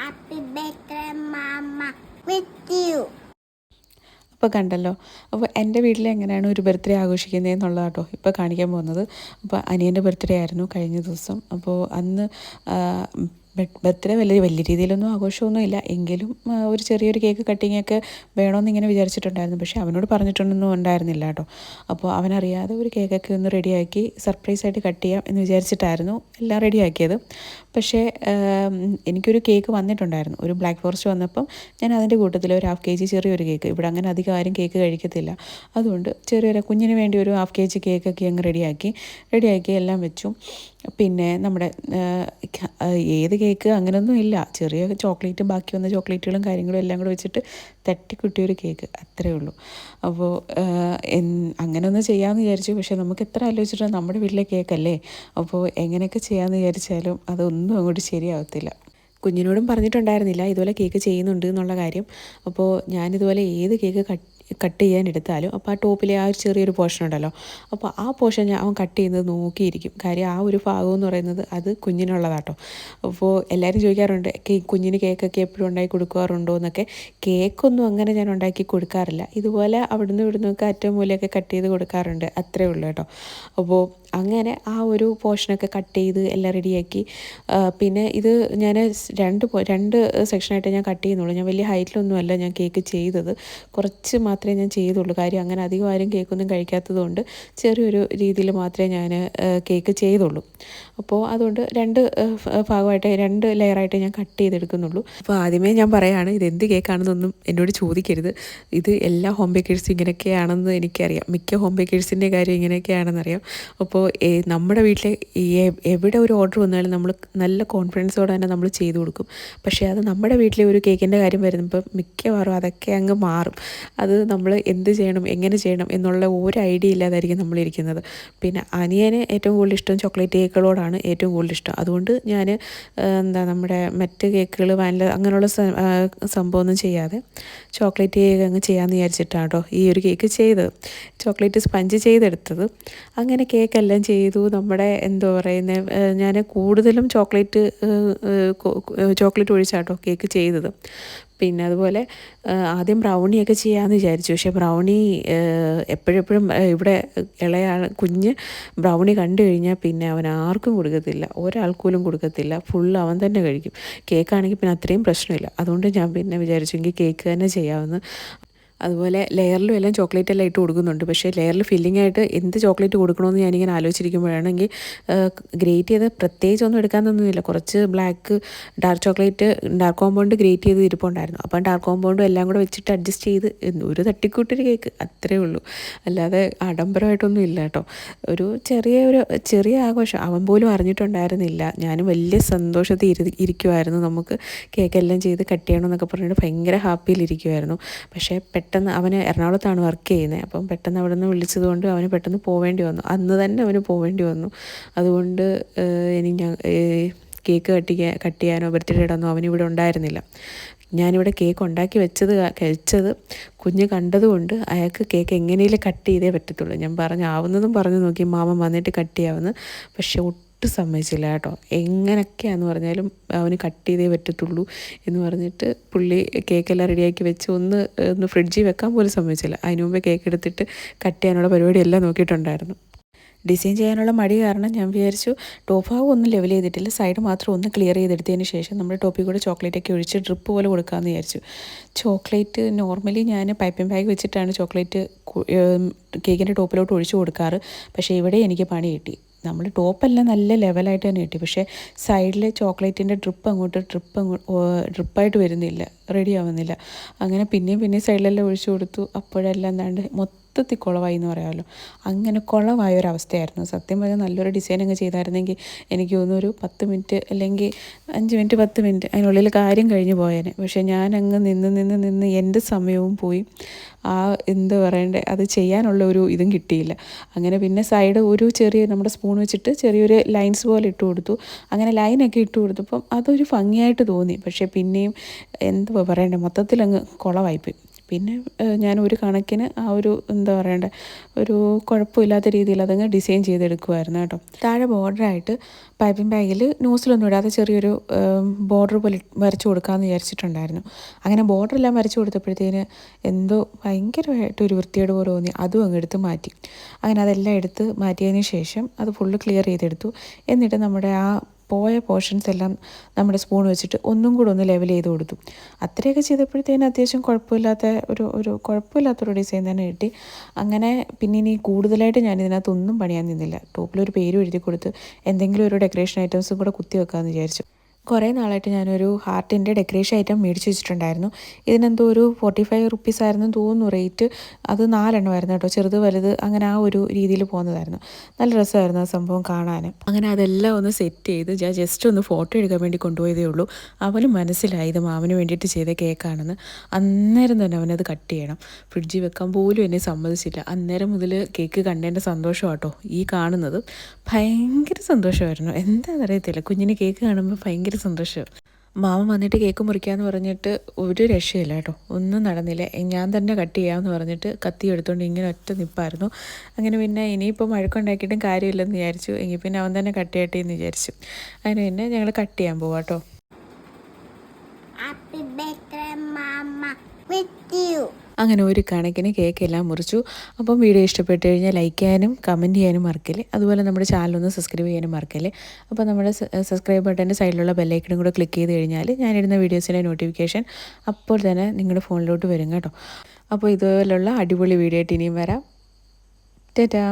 Happy birthday, Mama, with you. അപ്പോൾ കണ്ടല്ലോ. അപ്പോൾ എൻ്റെ വീട്ടിൽ എങ്ങനെയാണ് ഒരു ബർത്ത്ഡേ ആഘോഷിക്കുന്നത് എന്നുള്ളത് കേട്ടോ ഇപ്പോൾ കാണിക്കാൻ പോകുന്നത്. അപ്പോൾ അനിയൻ്റെ ബർത്ത്ഡേ ആയിരുന്നു കഴിഞ്ഞ ദിവസം. അപ്പോൾ അന്ന് ബർത്ത്ഡേ വലിയ രീതിയിലൊന്നും ആഘോഷമൊന്നും ഇല്ല, എങ്കിലും ഒരു ചെറിയൊരു കേക്ക് കട്ടിങ്ങൊക്കെ വേണമെന്ന് ഇങ്ങനെ വിചാരിച്ചിട്ടുണ്ടായിരുന്നു. പക്ഷേ അവനോട് പറഞ്ഞിട്ടൊന്നും ഉണ്ടായിരുന്നില്ല കേട്ടോ. അപ്പോൾ അവനറിയാതെ ഒരു കേക്കൊക്കെ ഒന്ന് റെഡിയാക്കി സർപ്രൈസായിട്ട് കട്ട് ചെയ്യാം എന്ന് വിചാരിച്ചിട്ടായിരുന്നു എല്ലാം റെഡിയാക്കിയത്. പക്ഷേ എനിക്കൊരു കേക്ക് വന്നിട്ടുണ്ടായിരുന്നു, ഒരു ബ്ലാക്ക് ഫോറസ്റ്റ് വന്നപ്പം ഞാൻ അതിൻ്റെ കൂട്ടത്തിൽ ഒരു 1/2 kg ചെറിയൊരു കേക്ക്, ഇവിടെ അങ്ങനെ അധികം ആരും കേക്ക് കഴിക്കത്തില്ല, അതുകൊണ്ട് ചെറിയൊരു കുഞ്ഞിന് വേണ്ടി ഒരു 1/2 kg കേക്കൊക്കെ അങ്ങ് റെഡിയാക്കി എല്ലാം വെച്ചു. പിന്നെ നമ്മുടെ ഏത് കേക്ക് അങ്ങനെയൊന്നും ഇല്ല, ചെറിയ ചോക്ലേറ്റ്, ബാക്കി വന്ന ചോക്ലേറ്റുകളും കാര്യങ്ങളും എല്ലാം കൂടെ വെച്ചിട്ട് തട്ടിക്കുട്ടിയൊരു കേക്ക്, അത്രയേ ഉള്ളൂ. അപ്പോൾ അങ്ങനെ ഒന്ന് ചെയ്യാമെന്ന് വിചാരിച്ചു. പക്ഷേ നമുക്ക് എത്ര ആലോചിച്ചിട്ട് നമ്മുടെ വീട്ടിലെ കേക്കല്ലേ, അപ്പോൾ എങ്ങനെയൊക്കെ ചെയ്യാമെന്ന് വിചാരിച്ചാലും അതൊന്നും അങ്ങോട്ട് ശരിയാവത്തില്ല. കുഞ്ഞിനോടും പറഞ്ഞിട്ടുണ്ടായിരുന്നില്ല ഇതുപോലെ കേക്ക് ചെയ്യുന്നുണ്ട് എന്നുള്ള കാര്യം. അപ്പോൾ ഞാനിതുപോലെ ഏത് കേക്ക് കട്ട് ചെയ്യാൻ എടുത്താലും അപ്പോൾ ആ ടോപ്പിലെ ആ ഒരു ചെറിയൊരു പോർഷൻ ഉണ്ടല്ലോ, അപ്പോൾ ആ പോർഷൻ അവൻ കട്ട് ചെയ്യുന്നത് നോക്കിയിരിക്കും. കാര്യം ആ ഒരു ഭാഗം എന്ന് പറയുന്നത് അത് കുഞ്ഞിനുള്ളതാട്ടോ. അപ്പോൾ എല്ലാവരും ചോദിക്കാറുണ്ട് കുഞ്ഞിന് കേക്കൊക്കെ എപ്പോഴും ഉണ്ടാക്കി കൊടുക്കാറുണ്ടോ എന്നൊക്കെ. കേക്കൊന്നും അങ്ങനെ ഞാൻ ഉണ്ടാക്കി കൊടുക്കാറില്ല, ഇതുപോലെ അവിടുന്ന് ഇവിടുന്നൊക്കെ അറ്റം മൂലയൊക്കെ കട്ട് ചെയ്ത് കൊടുക്കാറുണ്ട്, അത്രേ ഉള്ളൂ കേട്ടോ. അപ്പോൾ അങ്ങനെ ആ ഒരു പോർഷനൊക്കെ കട്ട് ചെയ്ത് എല്ലാം റെഡിയാക്കി. പിന്നെ ഇത് ഞാൻ രണ്ട് സെക്ഷനായിട്ട് ഞാൻ കട്ട് ചെയ്യുന്നുള്ളൂ. ഞാൻ വലിയ ഹൈറ്റിലൊന്നുമല്ല ഞാൻ കേക്ക് ചെയ്തത്, കുറച്ച് മാത്രമേ ഞാൻ ചെയ്തുള്ളൂ. കാര്യം അങ്ങനെ അധികം ആരും കേക്കൊന്നും കഴിക്കാത്തത് കൊണ്ട് ചെറിയൊരു രീതിയിൽ മാത്രമേ ഞാൻ കേക്ക് ചെയ്തുള്ളൂ. അപ്പോൾ അതുകൊണ്ട് ഭാഗമായിട്ട് 2 ലെയറായിട്ട് ഞാൻ കട്ട് ചെയ്തെടുക്കുന്നുള്ളൂ. അപ്പോൾ ആദ്യമേ ഞാൻ പറയുകയാണ്, ഇതെന്ത് കേക്കാണെന്നൊന്നും എന്നോട് ചോദിക്കരുത്. ഇത് എല്ലാ ഹോം ബേക്കേഴ്സും ഇങ്ങനെയൊക്കെയാണെന്ന് എനിക്കറിയാം, മിക്ക ഹോം ബേക്കേഴ്സിൻ്റെ കാര്യം ഇങ്ങനെയൊക്കെയാണെന്നറിയാം. അപ്പോൾ നമ്മുടെ വീട്ടിൽ എവിടെ ഒരു ഓർഡർ വന്നാലും നമ്മൾ നല്ല കോൺഫിഡൻസോടെ തന്നെ നമ്മൾ ചെയ്തു കൊടുക്കും. പക്ഷേ അത് നമ്മുടെ വീട്ടിലെ ഒരു കേക്കിൻ്റെ കാര്യം വരുമ്പോൾ മിക്കവാറും അതൊക്കെ അങ്ങ് മാറും. അത് നമ്മൾ എന്ത് ചെയ്യണം, എങ്ങനെ ചെയ്യണം എന്നുള്ള ഒരു ഐഡിയ ഇല്ലാതായിരിക്കും നമ്മളിരിക്കുന്നത്. പിന്നെ അനിയന് ഏറ്റവും കൂടുതൽ ഇഷ്ടം ചോക്ലേറ്റ് കേക്കുകളോടാണ് ഏറ്റവും കൂടുതൽ ഇഷ്ടം. അതുകൊണ്ട് ഞാൻ നമ്മുടെ മറ്റ് കേക്കുകൾ, വാനില അങ്ങനെയുള്ള സംഭവമൊന്നും ചെയ്യാതെ ചോക്ലേറ്റ് കേക്ക് അങ്ങ് ചെയ്യാമെന്ന് വിചാരിച്ചിട്ടാണ് കേട്ടോ ഈ ഒരു കേക്ക് ചെയ്തത്, ചോക്ലേറ്റ് സ്പഞ്ച് ചെയ്തെടുത്തത്. അങ്ങനെ കേക്കെല്ലാം ചെയ്തു. നമ്മുടെ എന്തോ പറയുന്നത്, ഞാൻ കൂടുതലും ചോക്ലേറ്റ് ഒഴിച്ചാട്ടോ കേക്ക് ചെയ്തത്. പിന്നെ അതുപോലെ ആദ്യം ബ്രൗണിയൊക്കെ ചെയ്യാമെന്ന് വിചാരിച്ചു. പക്ഷേ ബ്രൗണി എപ്പോഴെപ്പോഴും ഇവിടെ കുഞ്ഞ് ബ്രൗണി കണ്ടു കഴിഞ്ഞാൽ പിന്നെ അവൻ ആർക്കും കൊടുക്കത്തില്ല, ഒരാൾക്കൂലും കൊടുക്കത്തില്ല, ഫുൾ അവൻ തന്നെ കഴിക്കും. കേക്കാണെങ്കിൽ പിന്നെ അത്രയും പ്രശ്നമില്ല. അതുകൊണ്ട് ഞാൻ പിന്നെ വിചാരിച്ചു എങ്കിൽ കേക്ക് തന്നെ ചെയ്യാമെന്ന്. അതുപോലെ ലെയറിലും എല്ലാം ചോക്ലേറ്റ് എല്ലാം ഇട്ട് കൊടുക്കുന്നുണ്ട്. പക്ഷേ ലെയറിൽ ഫില്ലിംഗ് ആയിട്ട് എന്ത് ചോക്ലേറ്റ് കൊടുക്കണമെന്ന് ഞാനിങ്ങനെ ആലോചിച്ചിരിക്കുമ്പോഴാണെങ്കിൽ ഗ്രേറ്റ് ചെയ്ത് പ്രത്യേകിച്ചൊന്നും എടുക്കാനൊന്നുമില്ല, കുറച്ച് dark chocolate dark compound great ചെയ്ത് ഇരിപ്പുണ്ടായിരുന്നു. അപ്പം ഡാർക്ക് കോമ്പൗണ്ടും എല്ലാം കൂടെ വെച്ചിട്ട് അഡ്ജസ്റ്റ് ചെയ്ത് ഒരു തട്ടിക്കൂട്ടൊരു കേക്ക്, അത്രയേ ഉള്ളൂ. അല്ലാതെ ആഡംബരമായിട്ടൊന്നും ഇല്ല കേട്ടോ. ഒരു ചെറിയ ആഘോഷം, അവൻ പോലും അറിഞ്ഞിട്ടുണ്ടായിരുന്നില്ല. ഞാനും വലിയ സന്തോഷത്തിൽ ഇരിക്കുമായിരുന്നു. നമുക്ക് കേക്കെല്ലാം ചെയ്ത് കട്ട് ചെയ്യണമെന്നൊക്കെ പറഞ്ഞിട്ട് ഭയങ്കര ഹാപ്പിയിലിരിക്കുമായിരുന്നു. പക്ഷേ പെട്ടെന്ന് അവന് എറണാകുളത്താണ് വർക്ക് ചെയ്യുന്നത്. അപ്പം പെട്ടെന്ന് അവിടെ നിന്ന് വിളിച്ചതുകൊണ്ട് അവന് പെട്ടെന്ന് പോവേണ്ടി വന്നു, അന്ന് തന്നെ അവന് പോവേണ്ടി വന്നു. അതുകൊണ്ട് കേക്ക് കട്ട് ചെയ്യാനോ ബർത്ത്ഡേ ഇടാനോ അവനിവിടെ ഉണ്ടായിരുന്നില്ല. ഞാനിവിടെ കേക്ക് ഉണ്ടാക്കി കഴിച്ചത് കുഞ്ഞ് കണ്ടതുകൊണ്ട് അയാൾക്ക് കേക്ക് എങ്ങനെയും കട്ട് ചെയ്തേ പറ്റത്തുള്ളൂ. ഞാൻ ആവുന്നതും പറഞ്ഞു നോക്കി, മാമൻ വന്നിട്ട് കട്ട് ചെയ്യാമെന്ന്. പക്ഷേ ഒട്ടും സമ്മതിച്ചില്ല കേട്ടോ. എങ്ങനെയൊക്കെയാണെന്ന് പറഞ്ഞാലും അവന് കട്ട് ചെയ്തേ പറ്റത്തുള്ളൂ എന്ന് പറഞ്ഞിട്ട് പുള്ളി കേക്കെല്ലാം റെഡിയാക്കി വെച്ച് ഒന്ന് ഫ്രിഡ്ജിൽ വെക്കാൻ പോലും സമ്മതിച്ചില്ല. അതിന് മുമ്പേ കേക്ക് എടുത്തിട്ട് കട്ട് ചെയ്യാനുള്ള പരിപാടിയെല്ലാം നോക്കിയിട്ടുണ്ടായിരുന്നു. ഡിസൈൻ ചെയ്യാനുള്ള മടി കാരണം ഞാൻ വിചാരിച്ചു ടോപ്പ് ഭാഗം ഒന്നും ലെവൽ ചെയ്തിട്ടില്ല, സൈഡ് മാത്രം ഒന്ന് ക്ലിയർ ചെയ്തെടുത്തതിന് ശേഷം നമ്മുടെ ടോപ്പിൽ കൂടെ ചോക്ലേറ്റൊക്കെ ഒഴിച്ച് ഡ്രിപ്പ് പോലെ കൊടുക്കാമെന്ന് വിചാരിച്ചു. ചോക്ലേറ്റ് നോർമലി ഞാൻ പൈപ്പിംഗ് ബാഗ് വെച്ചിട്ടാണ് ചോക്ലേറ്റ് കേക്കിൻ്റെ ടോപ്പിലോട്ട് ഒഴിച്ചു കൊടുക്കാറ്. പക്ഷേ ഇവിടെ എനിക്ക് പണി കിട്ടി. നമ്മൾ ടോപ്പെല്ലാം നല്ല ലെവലായിട്ട് തന്നെ കിട്ടി, പക്ഷേ സൈഡിലെ ചോക്ലേറ്റിൻ്റെ ഡ്രിപ്പായിട്ട് വരുന്നില്ല, റെഡി ആവുന്നില്ല. അങ്ങനെ പിന്നെയും സൈഡിലെല്ലാം ഒഴിച്ചു കൊടുത്തു. അപ്പോഴെല്ലാം എന്താണ്ട് മൊത്തത്തിൽ കുളമായി എന്ന് പറയാമല്ലോ. അങ്ങനെ കുളമായൊരവസ്ഥയായിരുന്നു. സത്യം പറഞ്ഞാൽ നല്ലൊരു ഡിസൈൻ അങ്ങ് ചെയ്തായിരുന്നെങ്കിൽ എനിക്ക് തോന്നുന്നു ഒരു 10 മിനിറ്റ് അല്ലെങ്കിൽ 5 മിനിറ്റ് 10 മിനിറ്റ് അതിനുള്ളിൽ കാര്യം കഴിഞ്ഞ് പോയേനെ. പക്ഷേ ഞാനങ്ങ് നിന്ന് എൻ്റെ സമയവും പോയി, എന്താ പറയണ്ടേ, അത് ചെയ്യാനുള്ള ഒരു ഇതും കിട്ടിയില്ല. അങ്ങനെ പിന്നെ സൈഡ് ഒരു ചെറിയ നമ്മുടെ സ്പൂൺ വെച്ചിട്ട് ചെറിയൊരു ലൈൻസ് പോലെ ഇട്ട് കൊടുത്തു. അങ്ങനെ ലൈനൊക്കെ ഇട്ട് കൊടുത്തപ്പം അതൊരു ഭംഗിയായിട്ട് തോന്നി. പക്ഷേ പിന്നെയും എന്തുവാ പറയണ്ടേ, മൊത്തത്തിലങ്ങ് കുളമായിപ്പോയി. പിന്നെ ഞാൻ ഒരു കണക്കിന് ആ ഒരു എന്താ പറയണ്ടേ ഒരു കുഴപ്പമില്ലാത്ത രീതിയിൽ അതങ്ങ് ഡിസൈൻ ചെയ്തെടുക്കുമായിരുന്നു കേട്ടോ. താഴെ ബോർഡറായിട്ട് പൈപ്പിംഗ് ബാഗിൽ നോസിലൊന്നും ഇടാതെ ചെറിയൊരു ബോർഡർ പോലെ വരച്ചു കൊടുക്കാമെന്ന് വിചാരിച്ചിട്ടുണ്ടായിരുന്നു. അങ്ങനെ ബോർഡറെല്ലാം വരച്ചു കൊടുത്തപ്പോഴത്തേന് എന്തോ ഭയങ്കരമായിട്ട് ഒരു വൃത്തികേട് പോലെ തോന്നി. അതും അങ്ങ് എടുത്ത് മാറ്റി. അങ്ങനെ അതെല്ലാം എടുത്ത് മാറ്റിയതിന് ശേഷം അത് ഫുള്ള് ക്ലിയർ ചെയ്തെടുത്തു. എന്നിട്ട് നമ്മുടെ ആ പോയ പോർഷൻസ് എല്ലാം നമ്മുടെ സ്പൂൺ വെച്ചിട്ട് ഒന്നും കൂടെ ഒന്ന് ലെവൽ ചെയ്ത് കൊടുത്തു. അത്രയൊക്കെ ചെയ്തപ്പോഴത്തേന് അത്യാവശ്യം കുഴപ്പമില്ലാത്തൊരു ഡിസൈൻ തന്നെ കിട്ടി. അങ്ങനെ പിന്നെ ഇനി കൂടുതലായിട്ട് ഞാൻ ഇതിനകത്തൊന്നും പണിയാൻ നിന്നില്ല. ടോപ്പിലൊരു പേരും എഴുതി കൊടുത്ത് എന്തെങ്കിലും ഒരു ഡെക്കറേഷൻ ഐറ്റംസും കൂടെ കുത്തി വെക്കാമെന്ന് വിചാരിച്ചു. കുറേ നാളായിട്ട് ഞാനൊരു ഹാർട്ടിൻ്റെ ഡെക്കറേഷൻ ഐറ്റം മേടിച്ച് വെച്ചിട്ടുണ്ടായിരുന്നു. ഇതിനെന്തോ ഒരു 45 റുപ്പീസ് ആയിരുന്നു തോന്നുന്നു റേറ്റ്. അത് 4 എണ്ണമായിരുന്നു കേട്ടോ, ചെറുത് വലുത് അങ്ങനെ ആ ഒരു രീതിയിൽ പോകുന്നതായിരുന്നു. നല്ല രസമായിരുന്നു ആ സംഭവം കാണാൻ. അങ്ങനെ അതെല്ലാം ഒന്ന് സെറ്റ് ചെയ്ത് ഞാൻ ജസ്റ്റ് ഒന്ന് ഫോട്ടോ എടുക്കാൻ വേണ്ടി കൊണ്ടുപോയതേ ഉള്ളൂ. അവന് മനസ്സിലായി ഇത് മാമന് വേണ്ടിയിട്ട് ചെയ്ത കേക്കാണെന്ന്. അന്നേരം തന്നെ അവനത് കട്ട് ചെയ്യണം, ഫ്രിഡ്ജിൽ വെക്കാൻ പോലും എന്നെ സമ്മതിച്ചില്ല. അന്നേരം മുതൽ കേക്ക് കണ്ടതിൻ്റെ സന്തോഷം കേട്ടോ ഈ കാണുന്നത്. ഭയങ്കര സന്തോഷമായിരുന്നു, എന്താണെന്നറിയത്തില്ല, കുഞ്ഞിന് കേക്ക് കാണുമ്പോൾ ഭയങ്കര സന്തോഷം. മാമൻ വന്നിട്ട് കേക്ക് മുറിക്കാമെന്ന് പറഞ്ഞിട്ട് ഒരു രക്ഷയില്ല കേട്ടോ, ഒന്നും നടന്നില്ല. ഞാൻ തന്നെ കട്ട് ചെയ്യാമെന്ന് പറഞ്ഞിട്ട് കത്തി എടുത്തുകൊണ്ട് ഇങ്ങനെ ഒറ്റ നിപ്പായിരുന്നു. അങ്ങനെ പിന്നെ ഇനിയിപ്പോൾ വഴക്കുണ്ടാക്കിയിട്ടും കാര്യമില്ലെന്ന് വിചാരിച്ചു. എങ്കിൽ പിന്നെ അവൻ തന്നെ കട്ട് ചെയ്യട്ടെ എന്ന് വിചാരിച്ചു. അതിന് പിന്നെ ഞങ്ങൾ കട്ട് ചെയ്യാൻ പോവാം കേട്ടോ. Happy birthday mama with you. അങ്ങനെ ഒരു കണക്കിന് കേക്കെല്ലാം മുറിച്ചു. അപ്പം വീഡിയോ ഇഷ്ടപ്പെട്ട് കഴിഞ്ഞാൽ ലൈക്ക് ചെയ്യാനും കമൻറ്റ് ചെയ്യാനും മറക്കല്ലേ. അതുപോലെ നമ്മുടെ ചാനലൊന്ന് സബ്സ്ക്രൈബ് ചെയ്യാനും മറക്കല്ലേ. അപ്പോൾ നമ്മുടെ സബ്സ്ക്രൈബ് ബട്ടൻ്റെ സൈഡിലുള്ള ബെല്ലൈക്കണും കൂടെ ക്ലിക്ക് ചെയ്ത് കഴിഞ്ഞാൽ ഞാനിടുന്ന വീഡിയോസിൻ്റെ നോട്ടിഫിക്കേഷൻ അപ്പോൾ തന്നെ നിങ്ങളുടെ ഫോണിലോട്ട് വരും കേട്ടോ. അപ്പോൾ ഇതുപോലുള്ള അടിപൊളി വീഡിയോ ആയിട്ട് ഇനിയും വരാം. ടാറ്റാ.